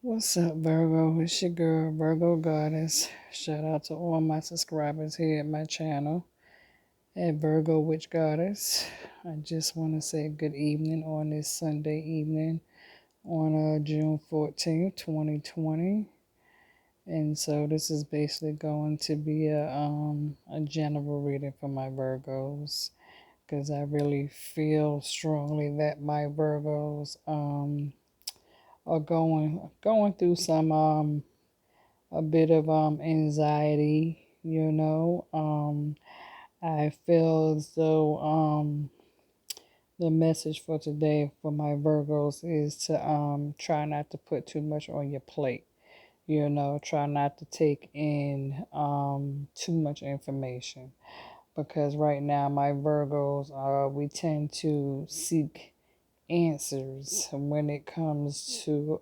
What's up, Virgo? It's your girl, Virgo Goddess. Shout out to all my subscribers here at my channel at Virgo Witch Goddess. I just want to say good evening on this Sunday evening on June 14th, 2020. And so this is basically going to be a general reading for my Virgos because I really feel strongly that my Virgos are going through some a bit of anxiety, I feel as though the message for today for my Virgos is to try not to put too much on your plate. Try not to take in too much information, because right now my Virgos we tend to seek answers when it comes to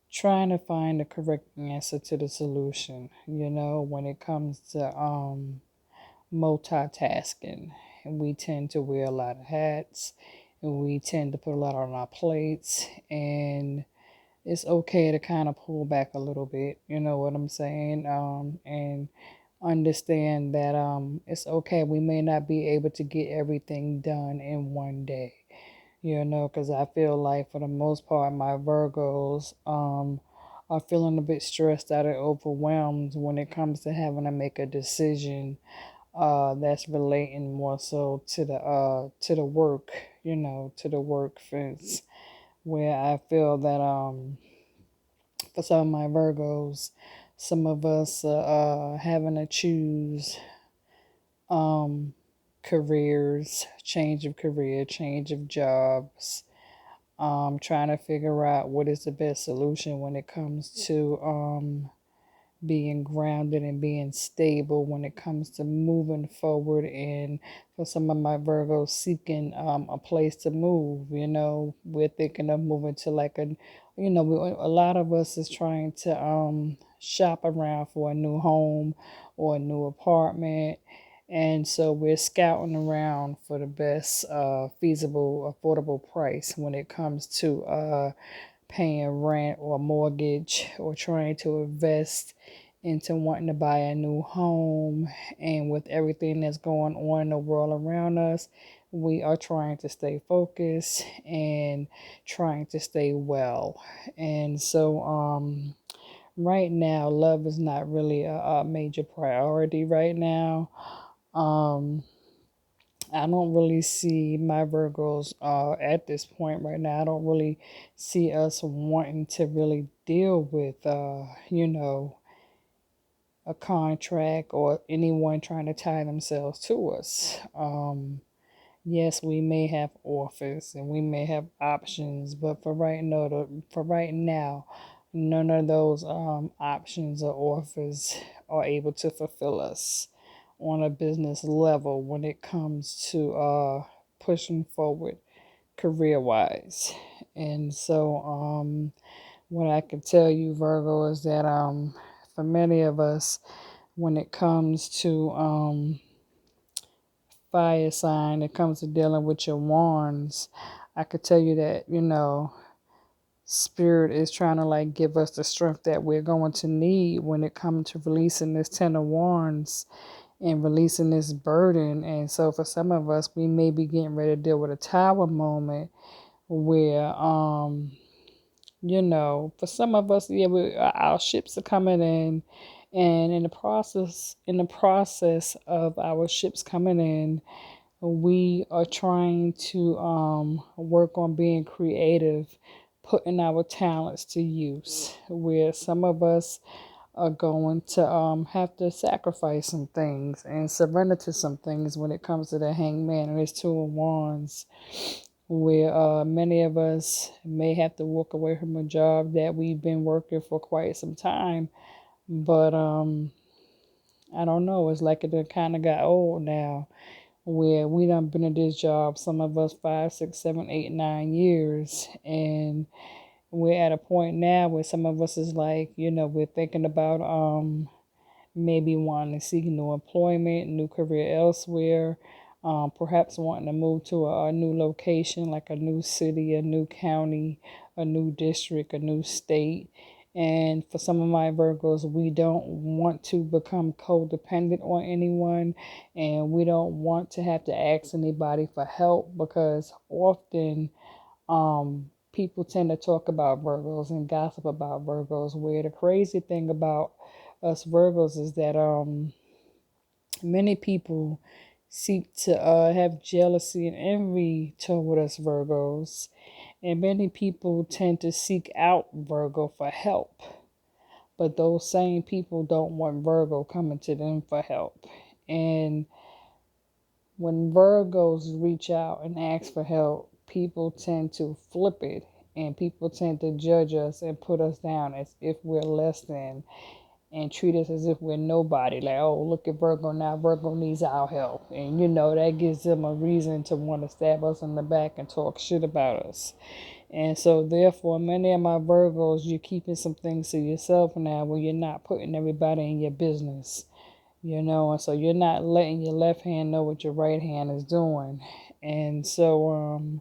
trying to find the correct answer to the solution, when it comes to multitasking. And we tend to wear a lot of hats, and we tend to put a lot on our plates, and it's okay to kind of pull back a little bit, you know what I'm saying? And understand that it's okay. We may not be able to get everything done in one day, because I feel like for the most part, my Virgos are feeling a bit stressed out and overwhelmed when it comes to having to make a decision that's relating more so to the work, to the work fence, where I feel that for some of my Virgos, some of us having to choose um careers, change of career, change of jobs, trying to figure out what is the best solution when it comes to being grounded and being stable when it comes to moving forward. And for some of my Virgos seeking a place to move, we're thinking of moving to like a lot of us is trying to shop around for a new home or a new apartment. And so we're scouting around for the best feasible, affordable price when it comes to paying rent or mortgage, or trying to invest into wanting to buy a new home. And with everything that's going on in the world around us, we are trying to stay focused and trying to stay well. And so right now, love is not really a major priority right now. um I don't really see my Virgos at this point right now. I don't really see us wanting to really deal with, a contract or anyone trying to tie themselves to us. Yes, we may have offers and we may have options, but for right now, none of those options or offers are able to fulfill us on a business level when it comes to pushing forward career wise. And so what I can tell you, Virgo, is that for many of us, when it comes to fire sign, it comes to dealing with your wands, I could tell you that, Spirit is trying to like give us the strength that we're going to need when it comes to releasing this Ten of Wands and releasing this burden. And so for some of us, we may be getting ready to deal with a tower moment where, for some of us, yeah, our ships are coming in, and in the process of our ships coming in, we are trying to work on being creative, putting our talents to use. Where some of us are going to have to sacrifice some things and surrender to some things when it comes to the Hangman and his Two of Wands, where many of us may have to walk away from a job that we've been working for quite some time. But I don't know, it's like it kind of got old now, where we done been at this job, some of us 5, 6, 7, 8, 9 years, and we're at a point now where some of us is like, we're thinking about maybe wanting to seek new employment, new career elsewhere. perhaps wanting to move to a new location, like a new city, a new county, a new district, a new state. And for some of my Virgos, we don't want to become codependent on anyone, and we don't want to have to ask anybody for help because often people tend to talk about Virgos and gossip about Virgos. Where the crazy thing about us Virgos is that many people seek to have jealousy and envy toward us Virgos, and many people tend to seek out Virgo for help. But those same people don't want Virgo coming to them for help. And when Virgos reach out and ask for help, people tend to flip it and people tend to judge us and put us down as if we're less than and treat us as if we're nobody. Like, oh, look at Virgo now. Virgo needs our help. And, that gives them a reason to want to stab us in the back and talk shit about us. And so, therefore, many of my Virgos, you're keeping some things to yourself now where you're not putting everybody in your business. And so you're not letting your left hand know what your right hand is doing. And so,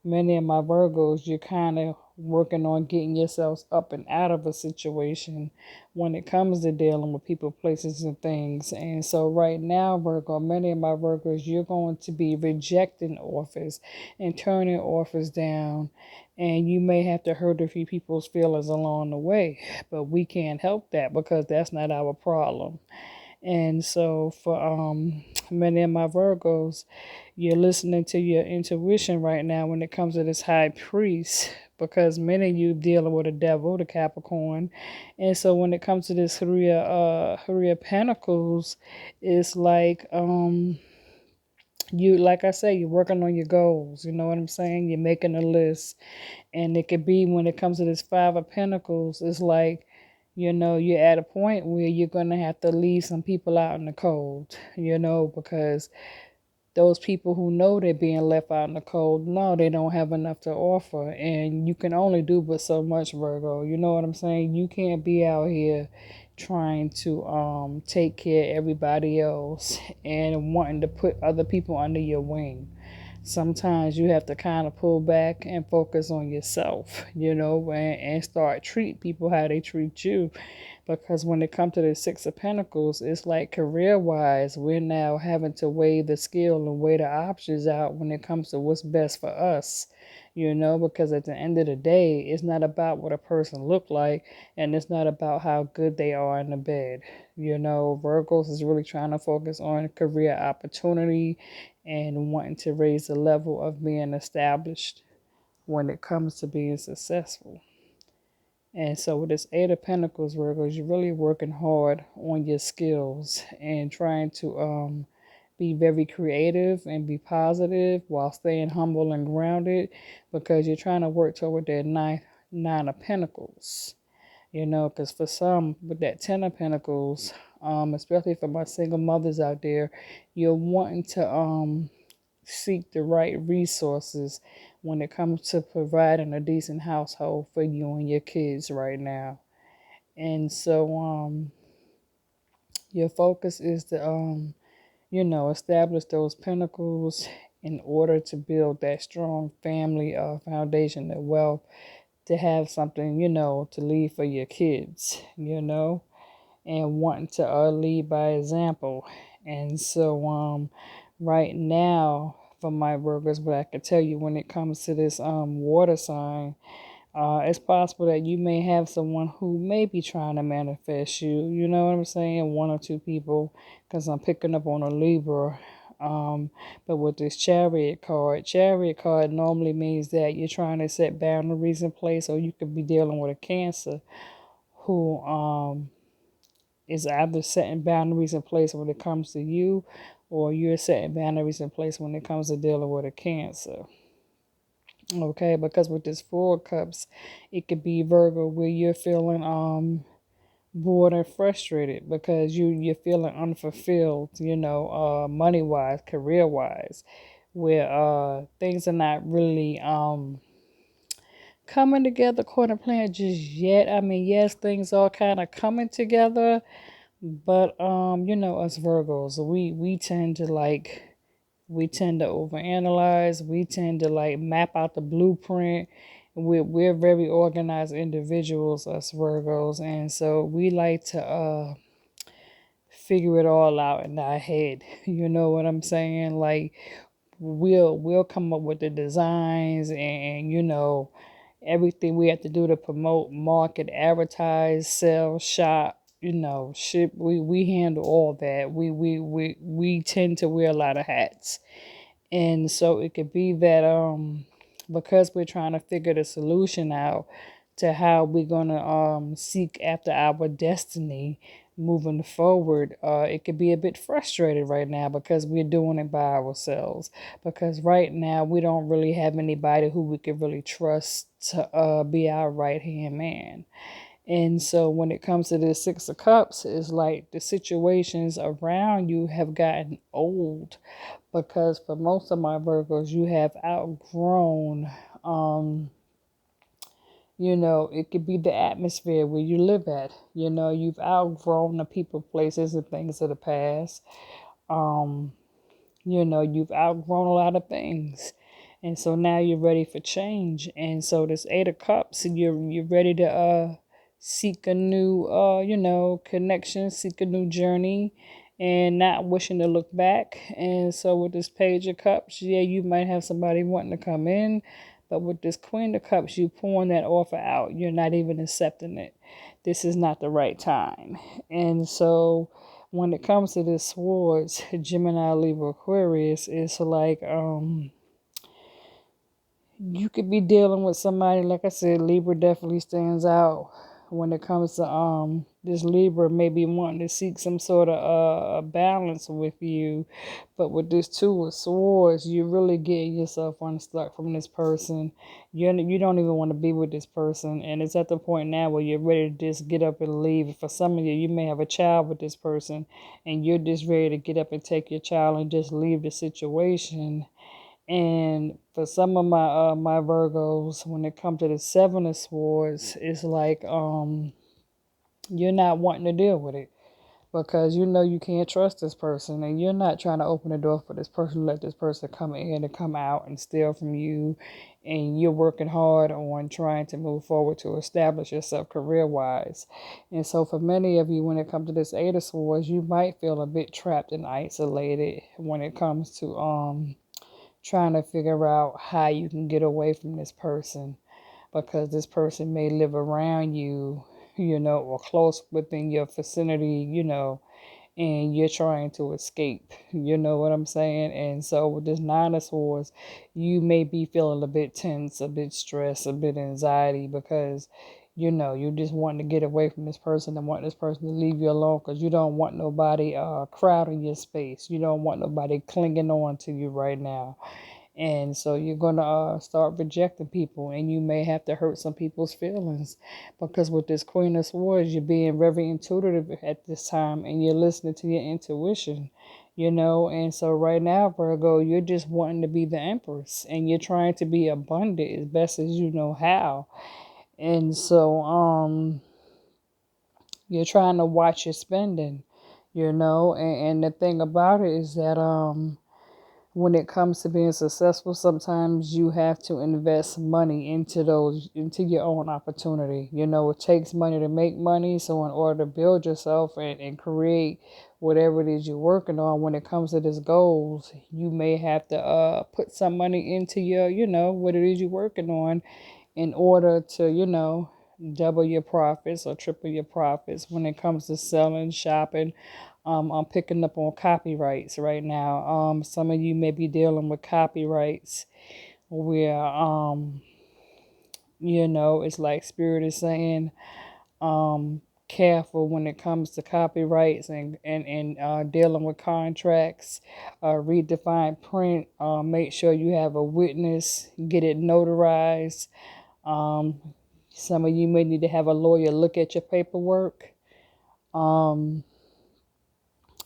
many of my Virgos, you're kind of working on getting yourselves up and out of a situation when it comes to dealing with people, places, and things. And so, right now, Virgo, many of my Virgos, you're going to be rejecting offers and turning offers down. And you may have to hurt a few people's feelings along the way, but we can't help that because that's not our problem. And so for many of my Virgos, you're listening to your intuition right now when it comes to this high priest, because many of you dealing with a devil, the Capricorn. And so when it comes to this three of Pentacles, it's like you, like I say, you're working on your goals. You know what I'm saying? You're making a list. And it could be when it comes to this Five of Pentacles, it's like, you're at a point where you're going to have to leave some people out in the cold, because those people who know they're being left out in the cold, no, they don't have enough to offer. And you can only do but so much, Virgo. You know what I'm saying? You can't be out here trying to take care of everybody else and wanting to put other people under your wing. Sometimes you have to kind of pull back and focus on yourself, and start treat people how they treat you. Because when it comes to the Six of Pentacles, it's like career-wise, we're now having to weigh the skill and weigh the options out when it comes to what's best for us. Because at the end of the day, it's not about what a person look like, and it's not about how good they are in the bed. Virgos is really trying to focus on career opportunity and wanting to raise the level of being established when it comes to being successful. And so with this Eight of Pentacles, Virgos, you're really working hard on your skills and trying to be very creative and be positive while staying humble and grounded, because you're trying to work toward that nine of Pentacles. Because for some, with that Ten of Pentacles, especially for my single mothers out there, you're wanting to seek the right resources when it comes to providing a decent household for you and your kids right now. And so your focus is to establish those pinnacles in order to build that strong family foundation of wealth, to have something, to leave for your kids, and wanting to lead by example. And so right now, for my Virgos, but I can tell you when it comes to this water sign, it's possible that you may have someone who may be trying to manifest you. You know what I'm saying? One or two people, because I'm picking up on a Libra. But with this chariot card normally means that you're trying to set boundaries in place, or you could be dealing with a Cancer who is either setting boundaries in place when it comes to you, or you're setting boundaries in place when it comes to dealing with a Cancer. Okay, because with this Four of Cups, it could be Virgo where you're feeling bored and frustrated because you're feeling unfulfilled, money wise, career wise, where things are not really coming together according to plan just yet. I mean, yes, things are kind of coming together, but us Virgos, we tend to like We tend to overanalyze. We tend to like map out the blueprint. We're very organized individuals, us Virgos, and so we like to figure it all out in our head. You know what I'm saying? Like we'll come up with the designs and everything we have to do to promote, market, advertise, sell, shop, ship. We handle all that. We tend to wear a lot of hats. And so it could be that because we're trying to figure the solution out to how we're gonna seek after our destiny moving forward, it could be a bit frustrated right now because we're doing it by ourselves. Because right now we don't really have anybody who we can really trust to be our right hand man. And so when it comes to the Six of Cups, it's like the situations around you have gotten old because for most of my Virgos, you have outgrown, it could be the atmosphere where you live at. You've outgrown the people, places, and things of the past. Um, you've outgrown a lot of things. And so now you're ready for change. And so this Eight of Cups, you're ready to seek a new connection, seek a new journey, and not wishing to look back. And so with this Page of Cups, yeah, you might have somebody wanting to come in, but with this Queen of Cups, you pouring that offer out. You're not even accepting it. This is not the right time. And so when it comes to this Swords, Gemini, Libra, Aquarius, it's like you could be dealing with somebody, like I said, Libra definitely stands out when it comes to this Libra maybe wanting to seek some sort of a balance with you. But with this Two of Swords, you're really getting yourself unstuck from this person. You don't even want to be with this person, and it's at the point now where you're ready to just get up and leave. For some of you, you may have a child with this person, and you're just ready to get up and take your child and just leave the situation. And for some of my Virgos, when it comes to the Seven of Swords, it's like you're not wanting to deal with it because you can't trust this person, and you're not trying to open the door for this person, let this person come in and come out and steal from you. And you're working hard on trying to move forward to establish yourself career wise. And so for many of you, when it comes to this Eight of Swords, you might feel a bit trapped and isolated when it comes to trying to figure out how you can get away from this person because this person may live around you, or close within your vicinity, and you're trying to escape. You know what I'm saying? And so with this Nine of Swords, you may be feeling a bit tense, a bit stressed, a bit anxiety because you just want to get away from this person and want this person to leave you alone because you don't want nobody crowding your space. You don't want nobody clinging on to you right now. And so you're going to start rejecting people, and you may have to hurt some people's feelings because with this Queen of Swords, you're being very intuitive at this time and you're listening to your intuition, And so right now, Virgo, you're just wanting to be the Empress and you're trying to be abundant as best as you know how. And so you're trying to watch your spending, and the thing about it is that when it comes to being successful, sometimes you have to invest money into your own opportunity. It takes money to make money. So in order to build yourself and create whatever it is you're working on, when it comes to this goals, you may have to put some money into your, what it is you're working on in order to, double your profits or triple your profits when it comes to selling, shopping. I'm picking up on copyrights right now. Some of you may be dealing with copyrights where, it's like Spirit is saying, careful when it comes to copyrights and dealing with contracts. Read the fine print. Make sure you have a witness. Get it notarized. Some of you may need to have a lawyer look at your paperwork.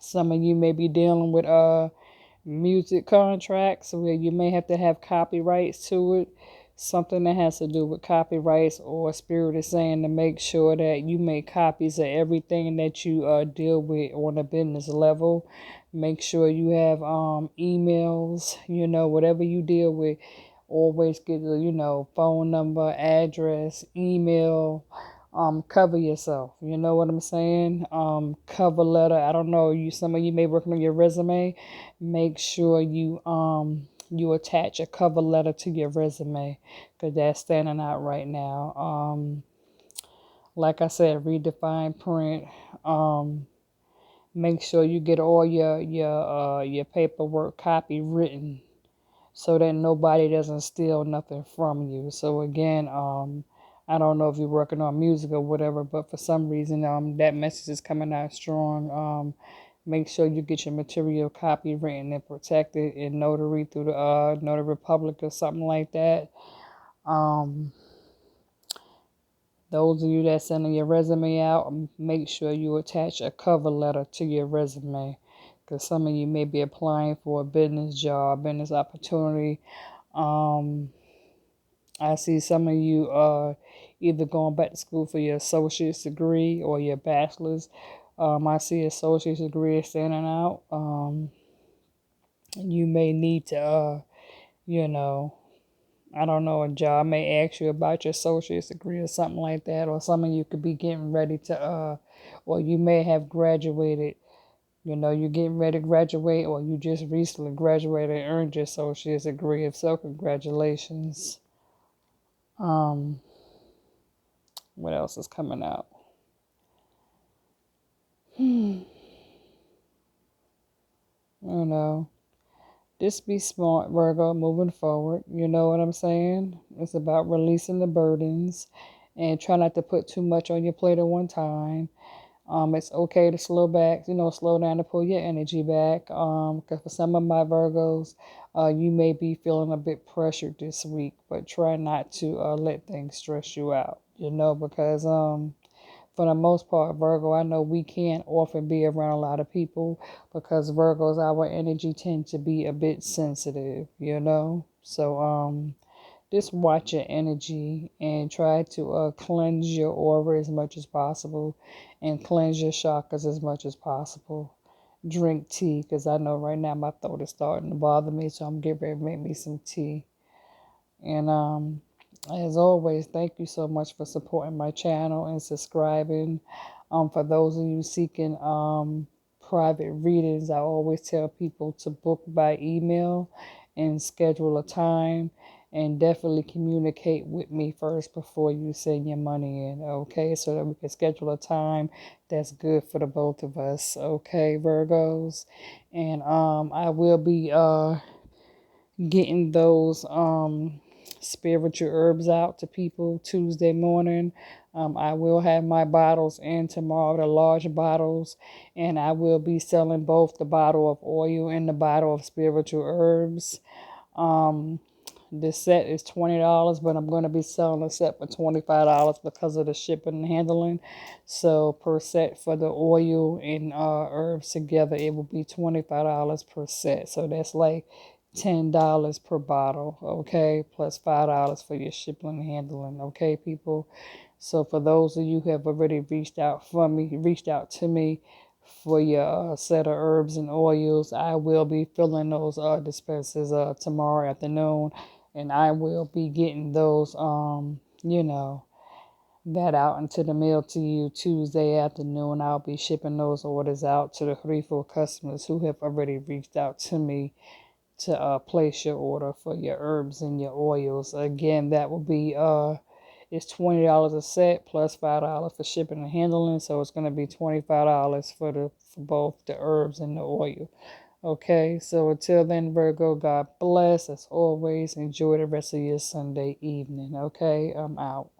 Some of you may be dealing with music contracts where you may have to have copyrights to it. Something that has to do with copyrights, or Spirit is saying to make sure that you make copies of everything that you deal with on a business level Make sure you have emails, whatever you deal with. Always get the, phone number, address, email. Cover yourself. You know what I'm saying? Cover letter. I don't know. Some of you may work on your resume. Make sure you attach a cover letter to your resume, because that's standing out right now. Like I said, redefine print. Make sure you get all your paperwork copy written, so that nobody doesn't steal nothing from you. So again, I don't know if you're working on music or whatever, but for some reason, that message is coming out strong. Make sure you get your material copy written and protected in notary through the Notary Republic or something like that. Um, those of you that sending your resume out, make sure you attach a cover letter to your resume, because some of you may be applying for a business job, business opportunity. Um, I see some of you either going back to school for your associate's degree or your bachelor's. I see associate's degree standing out. You may need to, you know, I don't know, a job may ask you about your associate's degree or something like that, or some of you could be getting ready to, or you may have graduated. You're getting ready to graduate, or you just recently graduated and earned your associate's degree. If so, congratulations. Um, what else is coming out? You know, just be smart, Virgo, moving forward. You know what I'm saying? It's about releasing the burdens and try not to put too much on your plate at one time. It's okay to slow back, slow down to pull your energy back. Because for some of my Virgos, you may be feeling a bit pressured this week, but try not to let things stress you out, because for the most part, Virgo, I know we can't often be around a lot of people because Virgos, our energy tend to be a bit sensitive. So just watch your energy and try to cleanse your aura as much as possible and cleanse your chakras as much as possible. Drink tea, because I know right now my throat is starting to bother me, so I'm getting ready to make me some tea. And as always, thank you so much for supporting my channel and subscribing. For those of you seeking private readings, I always tell people to book by email and schedule a time, and definitely communicate with me first before you send your money in, okay? So that we can schedule a time that's good for the both of us, okay, Virgos? And I will be getting those spiritual herbs out to people Tuesday morning. I will have my bottles in tomorrow, the large bottles, and I will be selling both the bottle of oil and the bottle of spiritual herbs. Um, the set is $20, but I'm going to be selling a set for $25 because of the shipping and handling. So per set for the oil and herbs together, it will be $25 per set. So that's like $10 per bottle, okay, plus $5 for your shipping and handling, okay, people. So for those of you who have already reached out to me for your set of herbs and oils, I will be filling those dispensers tomorrow afternoon, and I will be getting those that out into the mail to you Tuesday afternoon. I'll be shipping those orders out to the 3-4 customers who have already reached out to me to place your order for your herbs and your oils. Again, that will be it's $20 a set plus $5 for shipping and handling, so it's going to be $25 for both the herbs and the oil. Okay, so until then, Virgo, God bless. As always, enjoy the rest of your Sunday evening. Okay, I'm out.